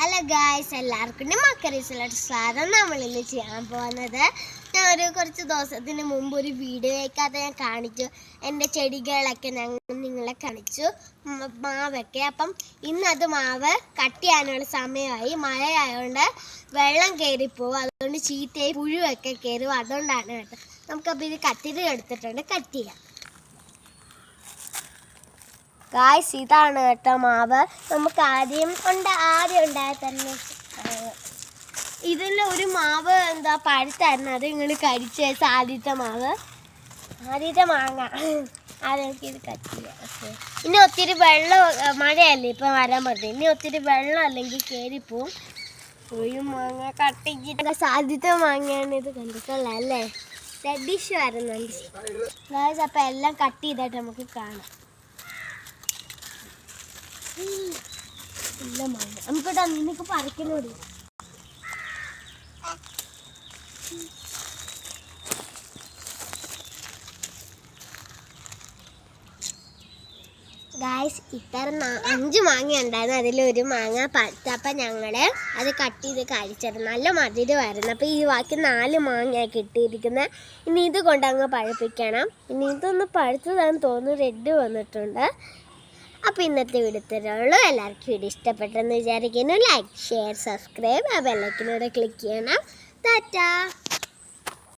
Hello guys, എല്ലാവർക്കും മക്കറീസിലോട്ട് സ്വാഗതം. നമ്മളിന്ന് ചെയ്യാൻ പോകുന്നത് ഞാൻ കുറച്ച് ദിവസത്തിന് മുമ്പ് ഒരു വീഡിയോ വയ്ക്കാതെ ഞാൻ കാണിച്ചു. എൻ്റെ ചെടികളൊക്കെ നിങ്ങളെ കാണിച്ചു, മാവൊക്കെ. അപ്പം ഇന്നത് മാവ് കട്ട് ചെയ്യാനുള്ള സമയമായി. മഴയായതുകൊണ്ട് വെള്ളം കയറിപ്പോവും, അതുകൊണ്ട് ചീത്തയായി പുഴുവൊക്കെ കയറും. അതുകൊണ്ടാണ് കേട്ടോ. നമുക്കപ്പോൾ ഇത് കത്തിരി എടുത്തിട്ടുണ്ട്, കട്ട് ചെയ്യാം. ഗായ്സ്, ഇതാണ് കേട്ടോ മാവ്. നമുക്ക് ആദ്യം ഉണ്ടായ തന്നെ ഇതിൽ ഒരു മാവ് പഴുത്തായിരുന്നു, അത് നിങ്ങൾ കഴിച്ച ആദ്യത്തെ മാവ്, ആദ്യത്തെ മാങ്ങ. അതൊക്കെ ഇത് കത്തില്ല. ഇനി ഒത്തിരി വെള്ളം, മഴയല്ലേ ഇപ്പം വരാൻ പറ്റും. ഇനി ഒത്തിരി വെള്ളം അല്ലെങ്കിൽ കയറിപ്പോവും. ഒരു മാങ്ങ കട്ടിച്ചിട്ട് സാധ്യത മാങ്ങയാണ് ഇത്. കണ്ടിട്ടുള്ള അല്ലേ, റെഡിഷ് വരുന്നുണ്ട് ഗായ്സ്. അപ്പം എല്ലാം കട്ട് ചെയ്തിട്ട് നമുക്ക് കാണാം. നമുക്കിട്ടാ നിനക്ക് പറിക്കുന്നോട്. ഗായ്സ്, ഇത്ര 5 മാങ്ങ ഉണ്ടായിരുന്നു. അതിലൊരു മാങ്ങ പഴുത്തപ്പം ഞങ്ങൾ അത് കട്ട് ചെയ്ത് കഴിച്ചിരുന്നു. നല്ല മധുരമായിരുന്നു. അപ്പോൾ ഈ ബാക്കി 4 മാങ്ങ കിട്ടിയിരിക്കുന്നത്. ഇനി ഇത് കൊണ്ടങ്ങ് പഴുപ്പിക്കണം. ഇനി ഇതൊന്ന് പഴുത്തതാണെന്ന് തോന്നുന്നു, റെഡ് വന്നിട്ടുണ്ട്. അപ്പോൾ ഇന്നത്തെ വീഡിയോ തരുള്ളൂ. എല്ലാവർക്കും വീഡിയോ ഇഷ്ടപ്പെട്ടെന്ന് വിചാരിക്കുന്നു. ലൈക്ക്, ഷെയർ, സബ്സ്ക്രൈബ്, ആ ബെല്ലൈക്കനോടെ ക്ലിക്ക് ചെയ്യണം. ടാറ്റാ.